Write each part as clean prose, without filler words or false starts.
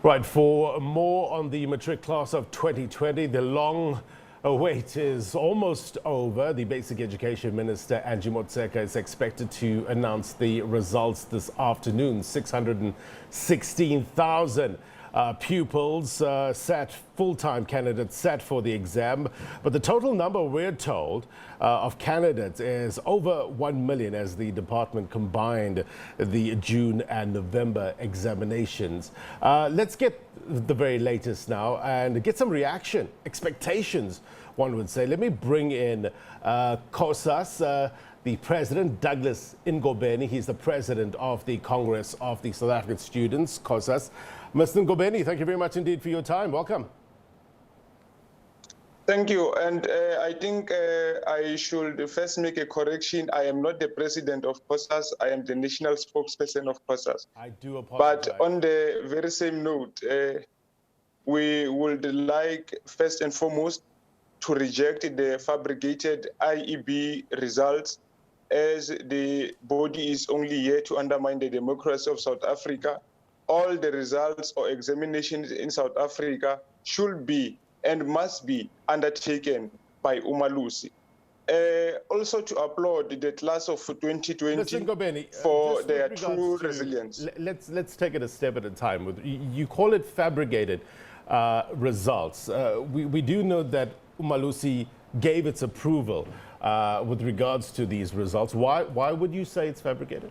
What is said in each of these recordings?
Right, for more on the matric class of 2020, the long wait is almost over. The Basic Education Minister, Angie Motshekga, is expected to announce the results this afternoon. 616,000 pupils full-time candidates sat for the exam. But the total number, we're told, of candidates is over 1 million as the department combined the June and November examinations. Let's get the very latest now and get some reaction, expectations, one would say. Let me bring in COSAS, the president, Douglas Ngobeni. He's the president of the Congress of the South African Students, COSAS. Mr. Ngobeni, thank you very much indeed for your time. Welcome. Thank you. And I think I should first make a correction. I am not the president of COSAS. I am the national spokesperson of COSAS. I do apologize. But on the very same note, we would like, first and foremost, to reject the fabricated IEB results, as the body is only here to undermine the democracy of South Africa. All the results or examinations in South Africa should be and must be undertaken by Umalusi. Also to applaud the class of 2020 Ngobeni, for their true resilience. Let's take it a step at a time. You call it fabricated results. We do know that Umalusi gave its approval with regards to these results. Why would you say it's fabricated?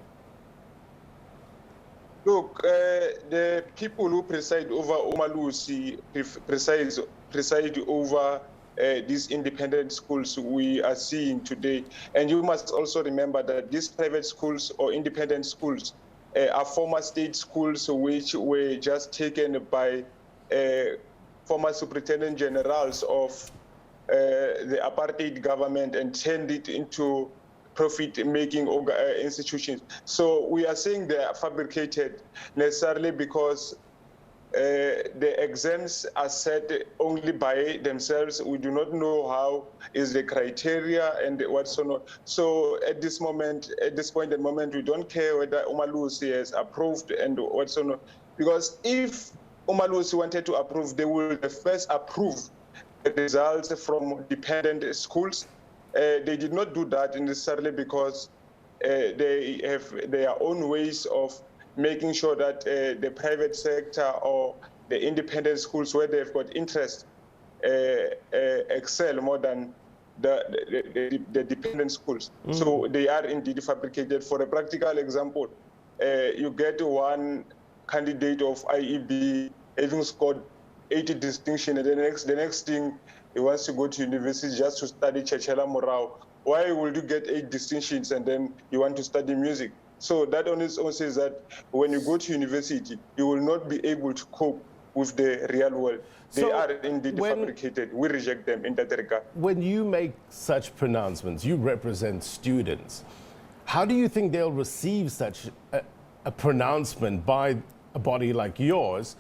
Look, the people who preside over Umalusi preside over these independent schools we are seeing today. And you must also remember that these private schools or independent schools are former state schools which were just taken by former superintendent generals of the apartheid government and turned it into profit-making institutions. So we are saying they are fabricated necessarily because the exams are set only by themselves. We do not know how is the criteria and what's not. So at this moment, at this point in the moment, we don't care whether Umalusi has approved and what's not. Because if Umalusi wanted to approve, they will first approve the results from dependent schools. They did not do that necessarily because they have their own ways of making sure that the private sector or the independent schools where they've got interest excel more than the dependent schools. So they are indeed fabricated. For a practical example, you get one candidate of IEB having scored 80 distinction, and the next thing he wants to go to university just to study Chechela Morao. Why would you get 8 distinctions and then you want to study music? So that only says that when you go to university, you will not be able to cope with the real world. They are indeed fabricated. We reject them in that regard. When you make such pronouncements, you represent students. How do you think they'll receive such a pronouncement by a body like yours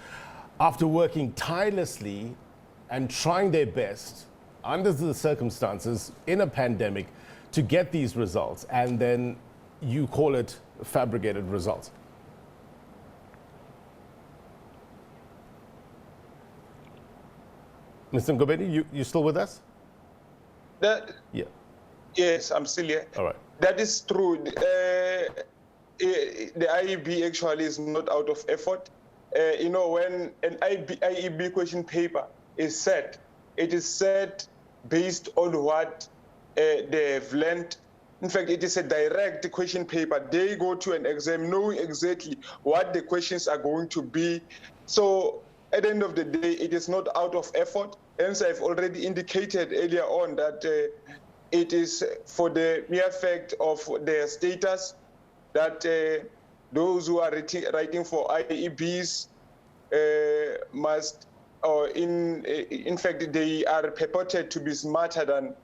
after working tirelessly and trying their best under the circumstances in a pandemic to get these results, and then you call it fabricated results? Mr. Ngobeni, you still with us? Yeah. Yes, I'm still here. All right. That is true. The IEB actually is not out of effort. You know, when an IEB question paper is set, it is set based on what they have learned. In fact, it is a direct question paper. They go to an exam knowing exactly what the questions are going to be. So at the end of the day, it is not out of effort. Hence, I've already indicated earlier on that it is for the mere fact of their status that those who are writing for IEBs must, or in fact, they are purported to be smarter than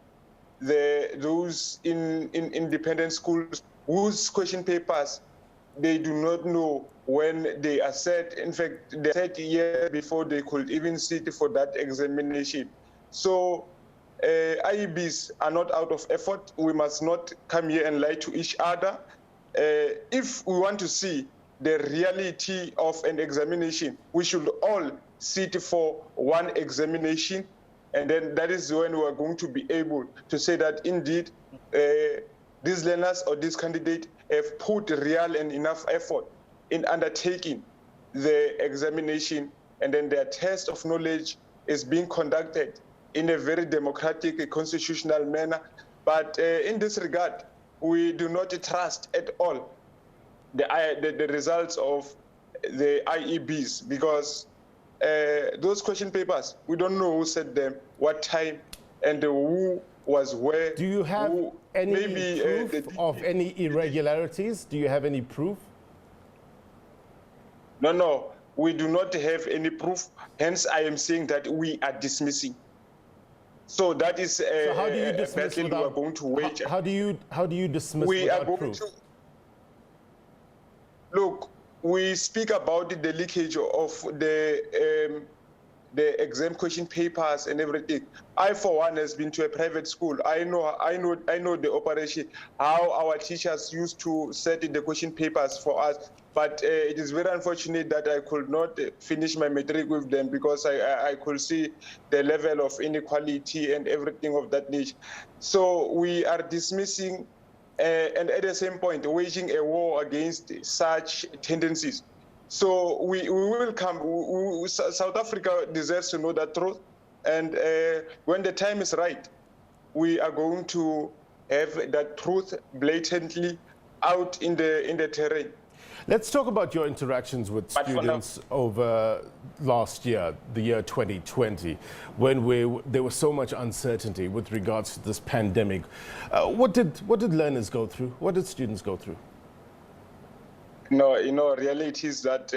those in independent schools whose question papers they do not know when they are set. In fact, they're set years before they could even sit for that examination. So IEBs are not out of effort. We must not come here and lie to each other. If we want to see the reality of an examination. We should all sit for one examination, and then that is when we are going to be able to say that indeed these learners or this candidate have put real and enough effort in undertaking the examination, and then their test of knowledge is being conducted in a very democratic, constitutional manner. But in this regard, we do not trust at all the results of the IEBs, because those question papers, we don't know who said them, what time, and who was where. Do you have any proof of any irregularities? Do you have any proof? No, we do not have any proof. Hence, I am saying that we are dismissing. So that is so how do you dismiss battle we are going to wage. How do you dismiss we without are going proof? To, look, we speak about the leakage of the exam question papers and everything. I, for one, has been to a private school. I know the operation, how our teachers used to set the question papers for us. But it is very unfortunate that I could not finish my matric with them, because I could see the level of inequality and everything of that nature. So we are dismissing and at the same point waging a war against such tendencies. So we will come. South Africa deserves to know that truth, and when the time is right, we are going to have that truth blatantly out in the terrain. Let's talk about your interactions with students over last year, the year 2020, when there was so much uncertainty with regards to this pandemic. What did learners go through? What did students go through? No, reality is that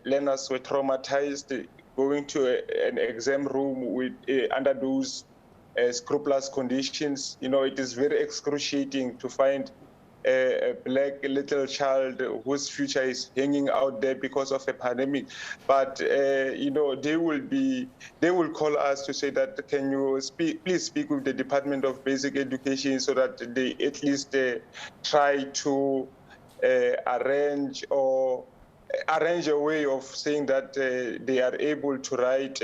learners were traumatized going to an exam room with under those scrupulous conditions. It is very excruciating to find a black little child whose future is hanging out there because of a pandemic. But they will call us to say that, can you please speak with the Department of Basic Education, so that they at least try to arrange a way of saying that they are able to write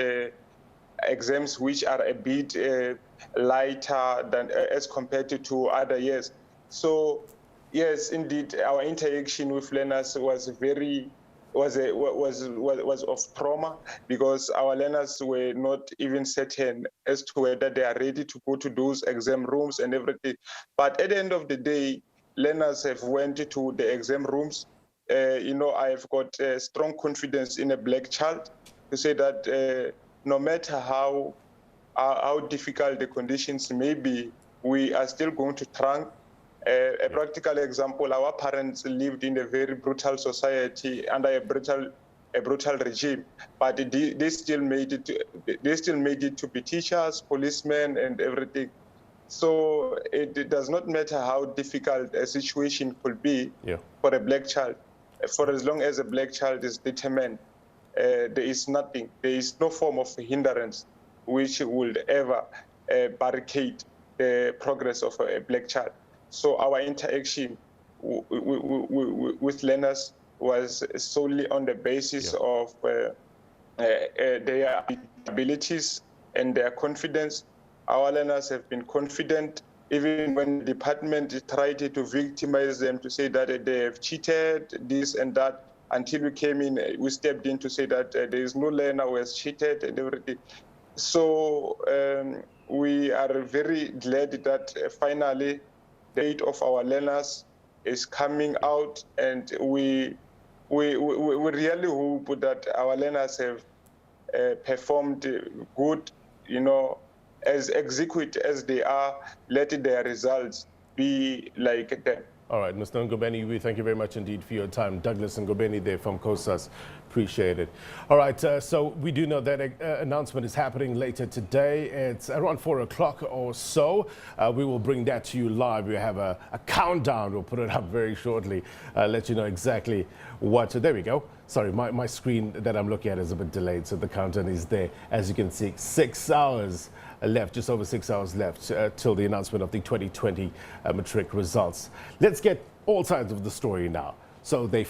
exams which are a bit lighter than as compared to other years. So yes, indeed, our interaction with learners was of trauma, because our learners were not even certain as to whether they are ready to go to those exam rooms and everything. But at the end of the day, learners have went to the exam rooms. I have got strong confidence in a black child to say that no matter how difficult the conditions may be, we are still going to try. A practical example: our parents lived in a very brutal society under a brutal regime, but they still made it. They still made it to be teachers, policemen, and everything. So it does not matter how difficult a situation could be for a black child. For as long as a black child is determined, there is nothing. There is no form of hindrance which would ever barricade the progress of a black child. So our interaction with learners was solely on the basis of their abilities and their confidence. Our learners have been confident, even when the department tried to victimize them, to say that they have cheated, this and that. Until we came in, we stepped in to say that there is no learner who has cheated and everything. So we are very glad that finally the rate of our learners is coming out, and we really hope that our learners have performed good, as exquisite as they are. Let their results be like them. All right, Mr. Ngobeni, we thank you very much indeed for your time. Douglas Ngobeni there from COSAS. Appreciate it. All right, so we do know that announcement is happening later today. It's around 4 o'clock or so. We will bring that to you live. We have a countdown. We'll put it up very shortly. Let you know exactly what. There we go. Sorry, my screen that I'm looking at is a bit delayed, so the countdown is there. As you can see, 6 hours left, just over 6 hours left till the announcement of the 2020 Matric results. Let's get all sides of the story now. So they